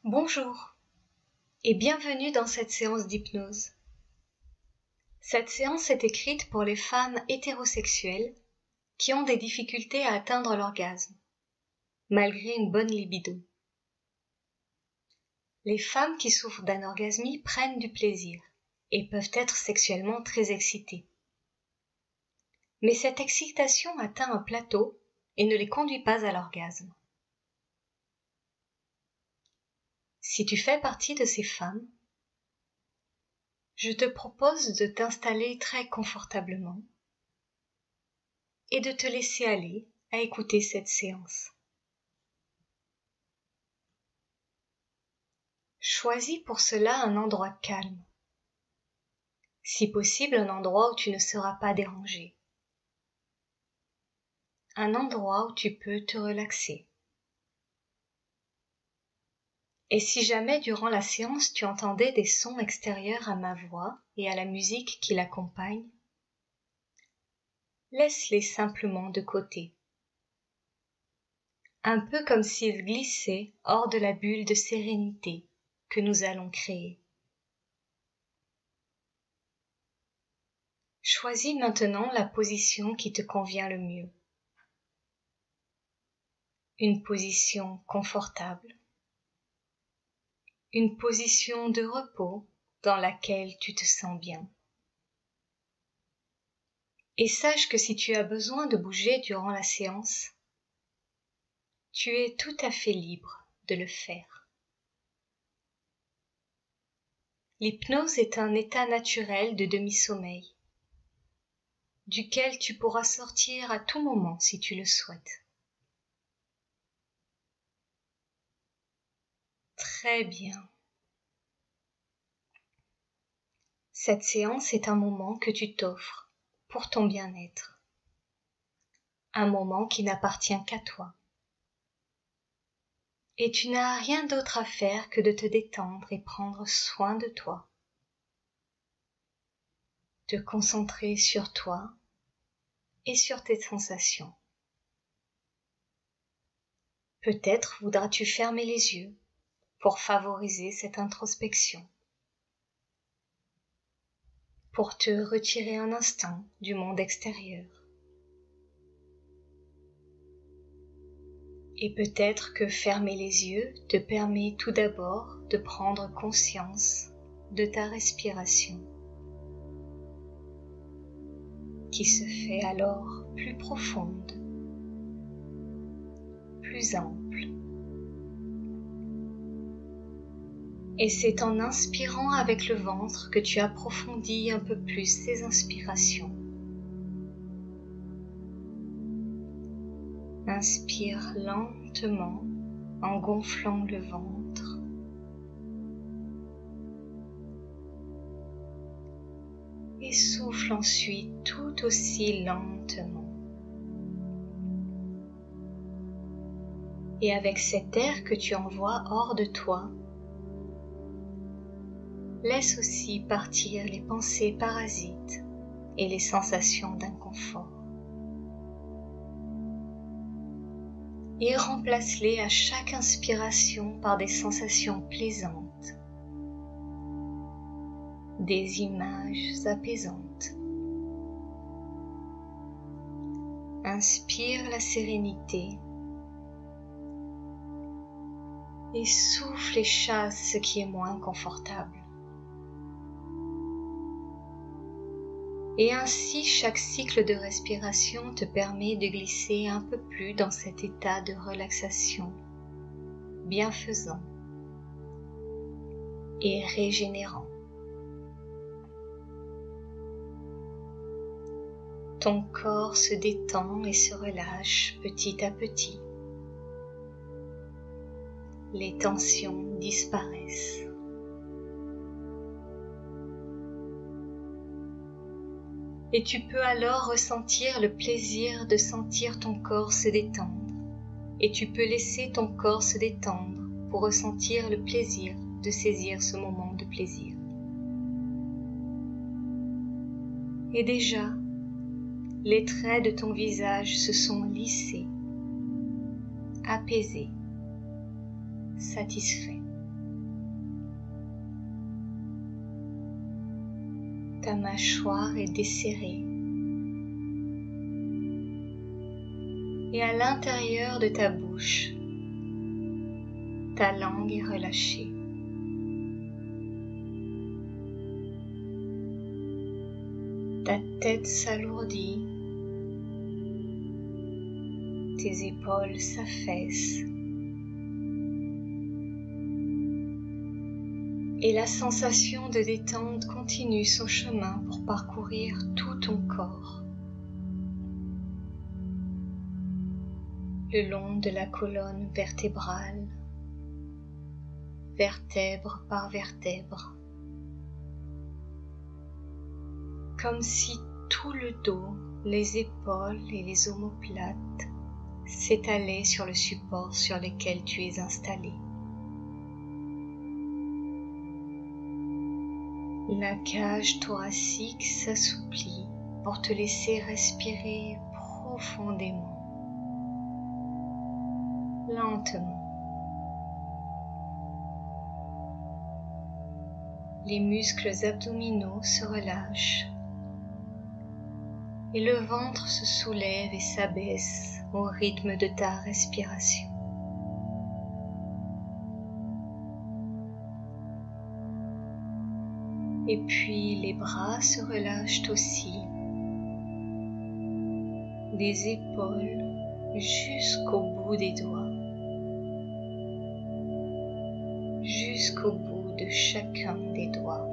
Bonjour et bienvenue dans cette séance d'hypnose. Cette séance est écrite pour les femmes hétérosexuelles qui ont des difficultés à atteindre l'orgasme, malgré une bonne libido. Les femmes qui souffrent d'anorgasmie prennent du plaisir et peuvent être sexuellement très excitées. Mais cette excitation atteint un plateau et ne les conduit pas à l'orgasme. Si tu fais partie de ces femmes, je te propose de t'installer très confortablement et de te laisser aller à écouter cette séance. Choisis pour cela un endroit calme, si possible un endroit où tu ne seras pas dérangé, un endroit où tu peux te relaxer. Et si jamais durant la séance tu entendais des sons extérieurs à ma voix et à la musique qui l'accompagne, laisse-les simplement de côté. Un peu comme s'ils glissaient hors de la bulle de sérénité que nous allons créer. Choisis maintenant la position qui te convient le mieux. Une position confortable. Une position de repos dans laquelle tu te sens bien. Et sache que si tu as besoin de bouger durant la séance, tu es tout à fait libre de le faire. L'hypnose est un état naturel de demi-sommeil, duquel tu pourras sortir à tout moment si tu le souhaites. Très bien. Cette séance est un moment que tu t'offres pour ton bien-être. Un moment qui n'appartient qu'à toi. Et tu n'as rien d'autre à faire que de te détendre et prendre soin de toi. Te concentrer sur toi et sur tes sensations. Peut-être voudras-tu fermer les yeux pour favoriser cette introspection. Pour te retirer un instant du monde extérieur. Et peut-être que fermer les yeux te permet tout d'abord de prendre conscience de ta respiration, qui se fait alors plus profonde, plus ample. Et c'est en inspirant avec le ventre que tu approfondis un peu plus ces inspirations. Inspire lentement en gonflant le ventre. Et souffle ensuite tout aussi lentement. Et avec cet air que tu envoies hors de toi, laisse aussi partir les pensées parasites et les sensations d'inconfort. Et remplace-les à chaque inspiration par des sensations plaisantes, des images apaisantes. Inspire la sérénité et souffle et chasse ce qui est moins confortable. Et ainsi, chaque cycle de respiration te permet de glisser un peu plus dans cet état de relaxation, bienfaisant et régénérant. Ton corps se détend et se relâche petit à petit. Les tensions disparaissent. Et tu peux alors ressentir le plaisir de sentir ton corps se détendre. Et tu peux laisser ton corps se détendre pour ressentir le plaisir de saisir ce moment de plaisir. Et déjà, les traits de ton visage se sont lissés, apaisés, satisfaits. ta mâchoire est desserrée et à l'intérieur de ta bouche, ta langue est relâchée. Ta tête s'alourdit, tes épaules s'affaissent et la sensation de détente continue son chemin pour parcourir tout ton corps, le long de la colonne vertébrale, vertèbre par vertèbre, comme si tout le dos, les épaules et les omoplates s'étalaient sur le support sur lequel tu es installé. La cage thoracique s'assouplit pour te laisser respirer profondément, lentement. Les muscles abdominaux se relâchent et le ventre se soulève et s'abaisse au rythme de ta respiration. Et puis les bras se relâchent aussi, des épaules jusqu'au bout des doigts, jusqu'au bout de chacun des doigts.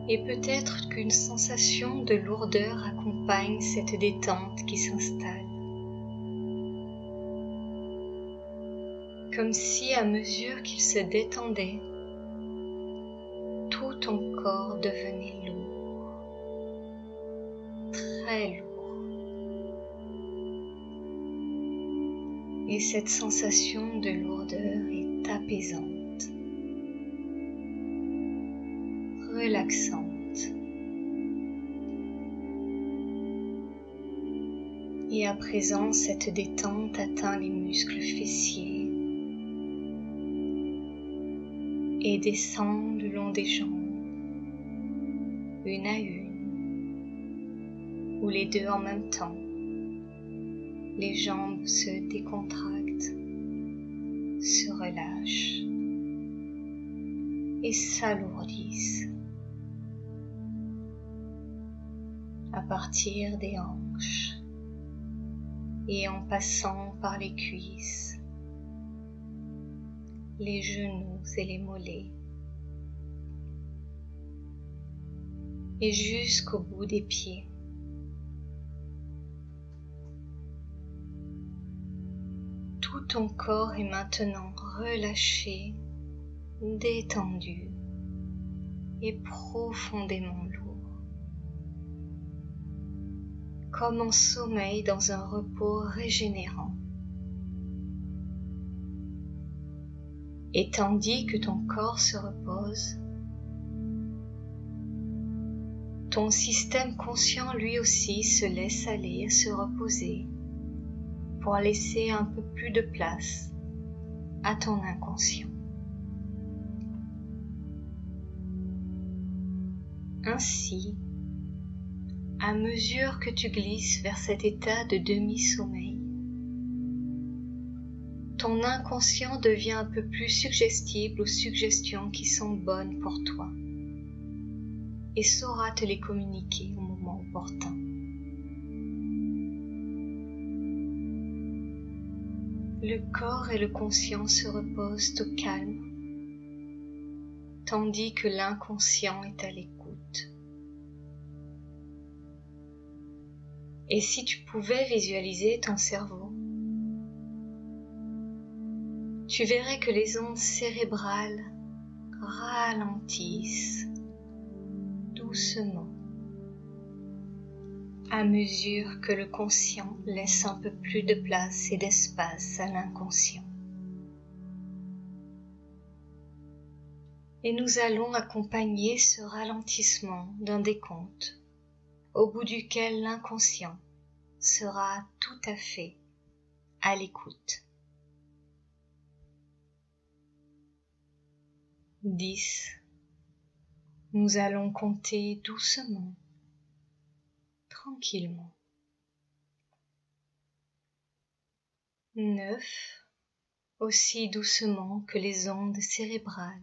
Et peut-être qu'une sensation de lourdeur accompagne cette détente qui s'installe. Comme si à mesure qu'il se détendait, tout ton corps devenait lourd, très lourd. Et cette sensation de lourdeur est apaisante, relaxante. Et à présent, cette détente atteint les muscles fessiers et descend le long des jambes, une à une, ou les deux en même temps. Les jambes se décontractent, se relâchent et s'alourdissent à partir des hanches et en passant par les cuisses, les genoux et les mollets, et jusqu'au bout des pieds. Tout ton corps est maintenant relâché, détendu et profondément lourd, comme en sommeil dans un repos régénérant. Et tandis que ton corps se repose, ton système conscient lui aussi se laisse aller à se reposer pour laisser un peu plus de place à ton inconscient. Ainsi, à mesure que tu glisses vers cet état de demi-sommeil, ton inconscient devient un peu plus suggestible aux suggestions qui sont bonnes pour toi et saura te les communiquer au moment opportun. Le corps et le conscient se reposent au calme, tandis que l'inconscient est à l'écoute. Et si tu pouvais visualiser ton cerveau, tu verrais que les ondes cérébrales ralentissent doucement à mesure que le conscient laisse un peu plus de place et d'espace à l'inconscient. Et nous allons accompagner ce ralentissement d'un décompte, au bout duquel l'inconscient sera tout à fait à l'écoute. 10. Nous allons compter doucement, tranquillement. 9. Aussi doucement que les ondes cérébrales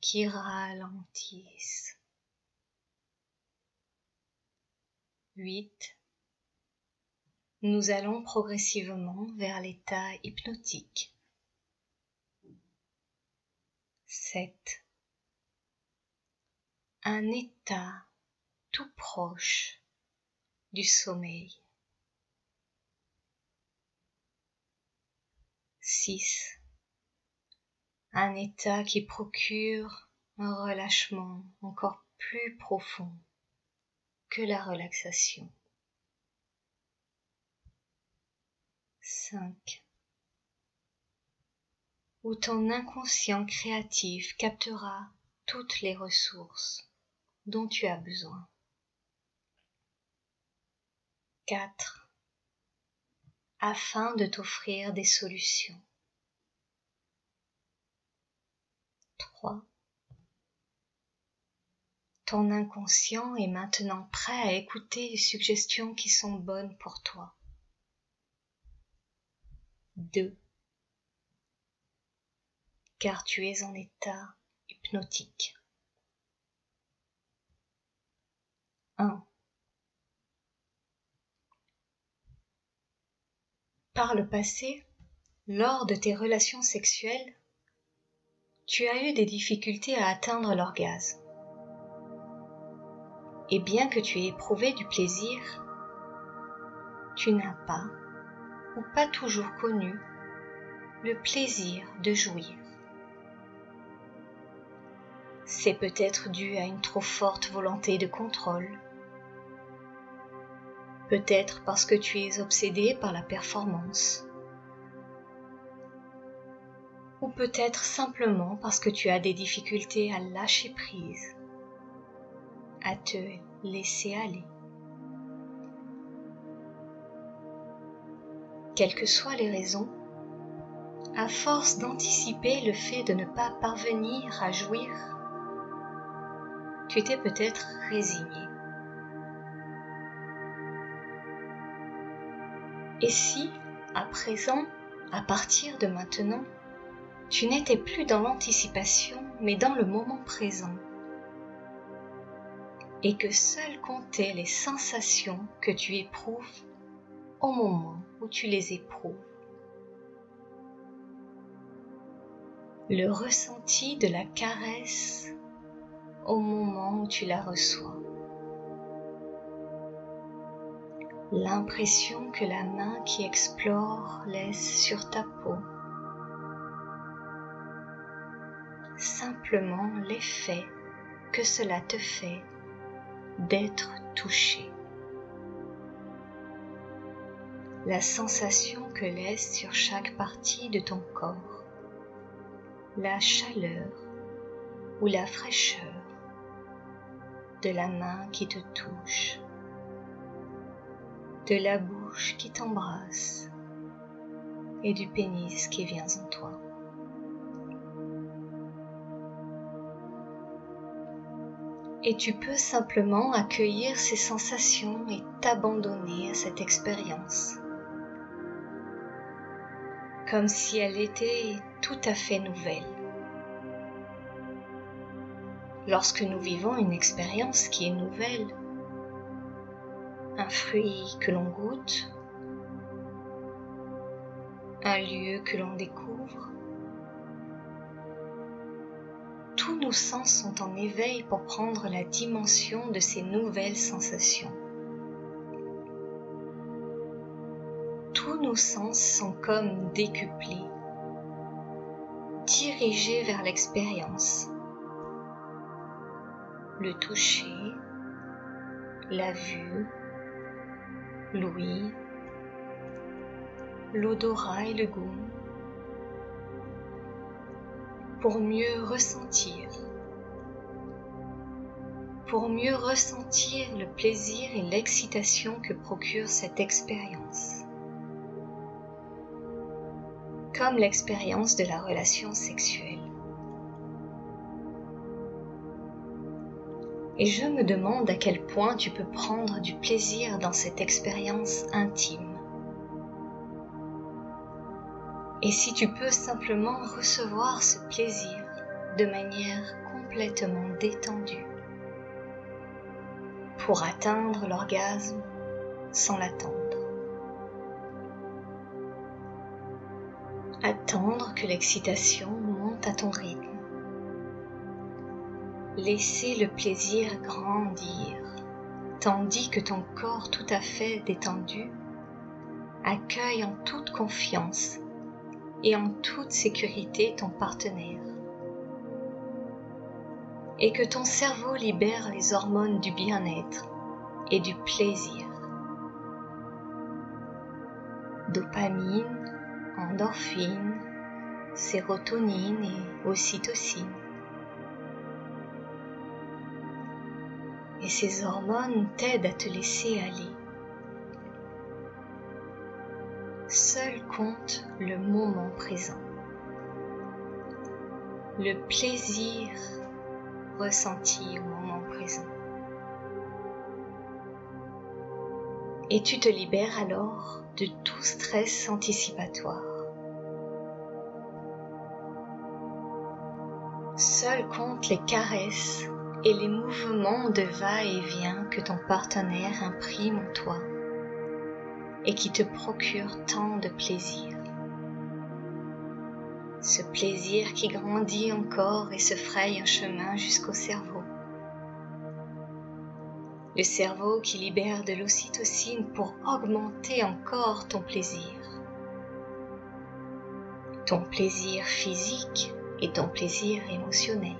qui ralentissent. 8. Nous allons progressivement vers l'état hypnotique. 7. Un état tout proche du sommeil. 6. Un état qui procure un relâchement encore plus profond que la relaxation. 5. Où ton inconscient créatif captera toutes les ressources dont tu as besoin. 4. Afin de t'offrir des solutions. 3. Ton inconscient est maintenant prêt à écouter les suggestions qui sont bonnes pour toi. 2. Car tu es en état hypnotique. 1. Par le passé, lors de tes relations sexuelles, tu as eu des difficultés à atteindre l'orgasme. Et bien que tu aies éprouvé du plaisir, tu n'as pas, ou pas toujours connu, le plaisir de jouir. C'est peut-être dû à une trop forte volonté de contrôle, peut-être parce que tu es obsédé par la performance, ou peut-être simplement parce que tu as des difficultés à lâcher prise, à te laisser aller. Quelles que soient les raisons, à force d'anticiper le fait de ne pas parvenir à jouir, tu t'es peut-être résigné. Et si, à présent, à partir de maintenant, tu n'étais plus dans l'anticipation, mais dans le moment présent, et que seules comptaient les sensations que tu éprouves au moment où tu les éprouves. Le ressenti de la caresse au moment où tu la reçois. L'impression que la main qui explore laisse sur ta peau. Simplement l'effet que cela te fait d'être touché. La sensation que laisse sur chaque partie de ton corps, la chaleur ou la fraîcheur de la main qui te touche, de la bouche qui t'embrasse et du pénis qui vient en toi. Et tu peux simplement accueillir ces sensations et t'abandonner à cette expérience, comme si elle était tout à fait nouvelle. Lorsque nous vivons une expérience qui est nouvelle, un fruit que l'on goûte, un lieu que l'on découvre, tous nos sens sont en éveil pour prendre la dimension de ces nouvelles sensations. Tous nos sens sont comme décuplés, dirigés vers l'expérience. Le toucher, la vue, l'ouïe, l'odorat et le goût, pour mieux ressentir le plaisir et l'excitation que procure cette expérience. Comme l'expérience de la relation sexuelle. Et je me demande à quel point tu peux prendre du plaisir dans cette expérience intime. Et si tu peux simplement recevoir ce plaisir de manière complètement détendue pour atteindre l'orgasme sans l'attendre. Attendre que l'excitation monte à ton rythme. Laisser le plaisir grandir, tandis que ton corps tout à fait détendu accueille en toute confiance et en toute sécurité ton partenaire. Et que ton cerveau libère les hormones du bien-être et du plaisir. Dopamine, endorphine, sérotonine et ocytocine. Et ces hormones t'aident à te laisser aller. Seul compte le moment présent. Le plaisir ressenti au moment présent. Et tu te libères alors de tout stress anticipatoire. Seul comptent les caresses et les mouvements de va-et-vient que ton partenaire imprime en toi et qui te procurent tant de plaisir. Ce plaisir qui grandit encore et se fraye un chemin jusqu'au cerveau. Le cerveau qui libère de l'ocytocine pour augmenter encore ton plaisir. Ton plaisir physique et ton plaisir émotionnel.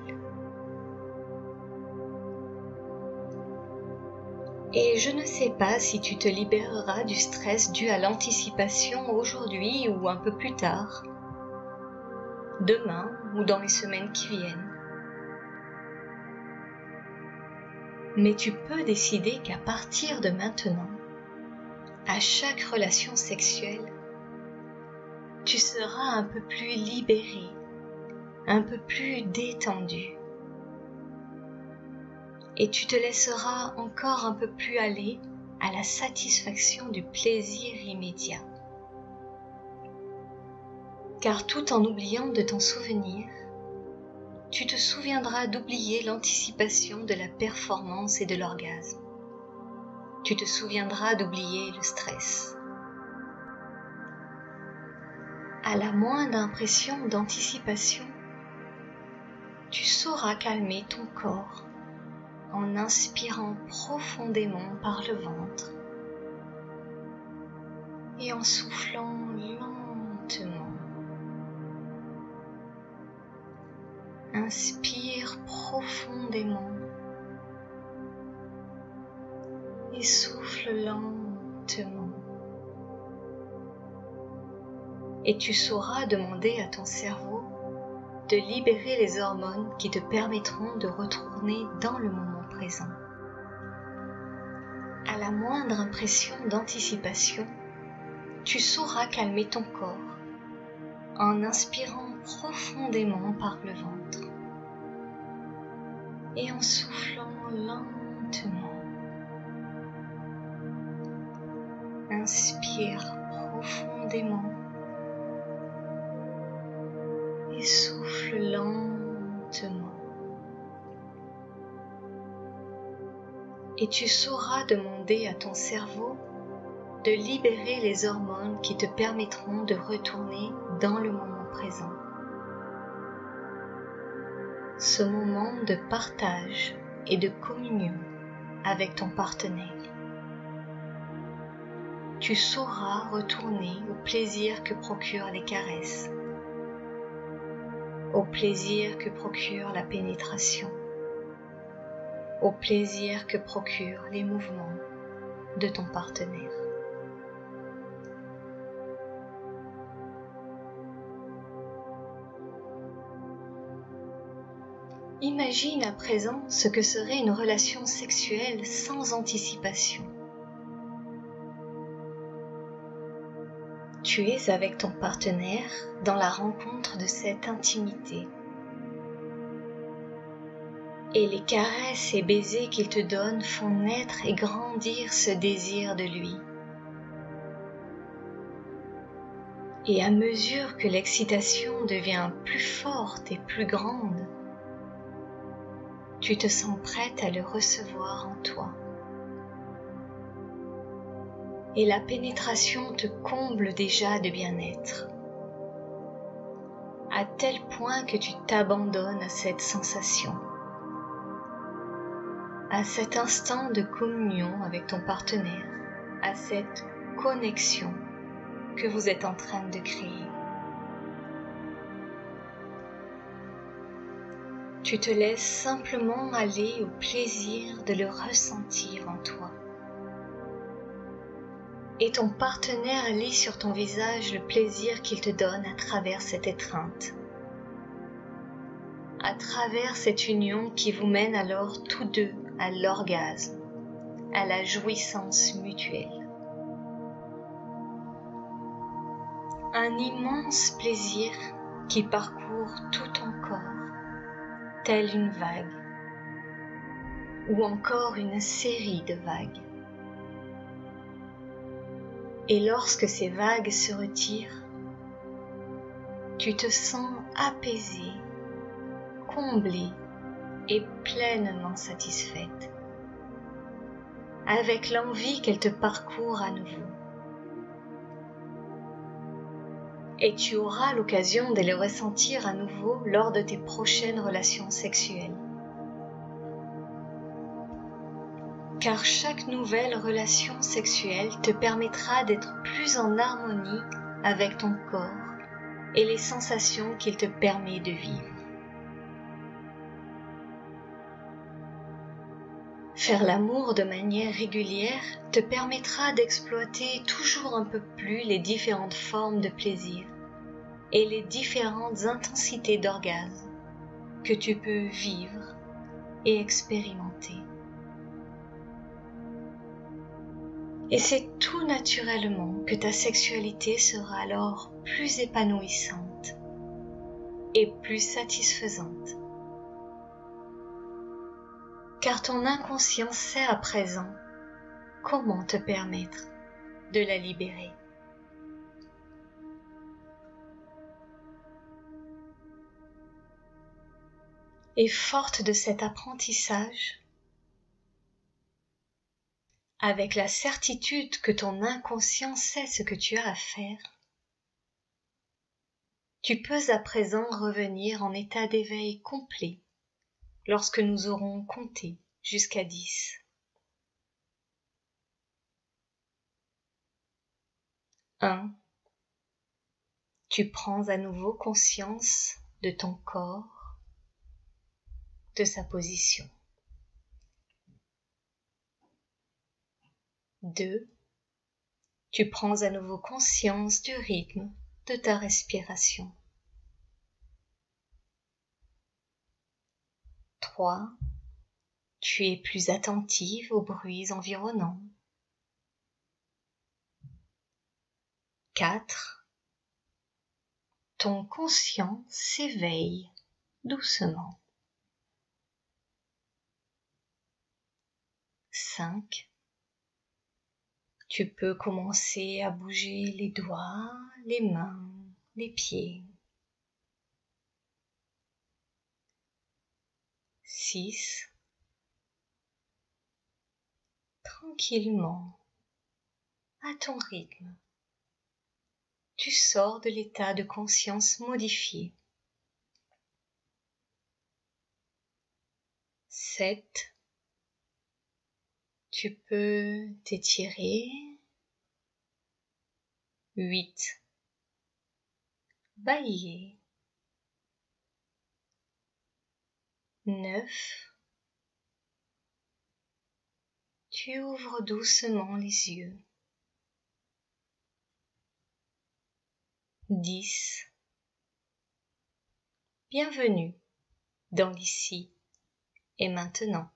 Et je ne sais pas si tu te libéreras du stress dû à l'anticipation aujourd'hui ou un peu plus tard, demain ou dans les semaines qui viennent. Mais tu peux décider qu'à partir de maintenant, à chaque relation sexuelle, tu seras un peu plus libéré, un peu plus détendu. Et tu te laisseras encore un peu plus aller à la satisfaction du plaisir immédiat. Car tout en oubliant de t'en souvenir, tu te souviendras d'oublier l'anticipation de la performance et de l'orgasme. Tu te souviendras d'oublier le stress. À la moindre impression d'anticipation, tu sauras calmer ton corps en inspirant profondément par le ventre et en soufflant lentement. Inspire profondément et souffle lentement. Et tu sauras demander à ton cerveau de libérer les hormones qui te permettront de retourner dans le moment présent. À la moindre impression d'anticipation, tu sauras calmer ton corps en inspirant profondément par le ventre et en soufflant lentement. Inspire profondément et souffle lentement. Et tu sauras demander à ton cerveau de libérer les hormones qui te permettront de retourner dans le moment présent. Ce moment de partage et de communion avec ton partenaire. Tu sauras retourner au plaisir que procurent les caresses, au plaisir que procure la pénétration, au plaisir que procurent les mouvements de ton partenaire. Imagine à présent ce que serait une relation sexuelle sans anticipation. Tu es avec ton partenaire dans la rencontre de cette intimité. Et les caresses et baisers qu'il te donne font naître et grandir ce désir de lui. Et à mesure que l'excitation devient plus forte et plus grande, tu te sens prête à le recevoir en toi. Et la pénétration te comble déjà de bien-être, à tel point que tu t'abandonnes à cette sensation, à cet instant de communion avec ton partenaire, à cette connexion que vous êtes en train de créer. Tu te laisses simplement aller au plaisir de le ressentir en toi. Et ton partenaire lit sur ton visage le plaisir qu'il te donne à travers cette étreinte, à travers cette union qui vous mène alors tous deux à l'orgasme, à la jouissance mutuelle. Un immense plaisir qui parcourt tout ton corps, telle une vague, ou encore une série de vagues. Et lorsque ces vagues se retirent, tu te sens apaisée, comblée et pleinement satisfaite, avec l'envie qu'elle te parcourt à nouveau. Et tu auras l'occasion de le ressentir à nouveau lors de tes prochaines relations sexuelles. Car chaque nouvelle relation sexuelle te permettra d'être plus en harmonie avec ton corps et les sensations qu'il te permet de vivre. Faire l'amour de manière régulière te permettra d'exploiter toujours un peu plus les différentes formes de plaisir et les différentes intensités d'orgasme que tu peux vivre et expérimenter. Et c'est tout naturellement que ta sexualité sera alors plus épanouissante et plus satisfaisante. Car ton inconscient sait à présent comment te permettre de la libérer. Et forte de cet apprentissage, avec la certitude que ton inconscient sait ce que tu as à faire, tu peux à présent revenir en état d'éveil complet lorsque nous aurons compté jusqu'à 10. 1. Tu prends à nouveau conscience de ton corps, de sa position. 2. Tu prends à nouveau conscience du rythme de ta respiration. 3. Tu es plus attentive aux bruits environnants. 4. Ton conscient s'éveille doucement. 5. Tu peux commencer à bouger les doigts, les mains, les pieds. 6. Tranquillement, à ton rythme, tu sors de l'état de conscience modifié. 7. Tu peux t'étirer. 8. Bâiller. 9. Tu ouvres doucement les yeux. 10. Bienvenue dans l'ici et maintenant.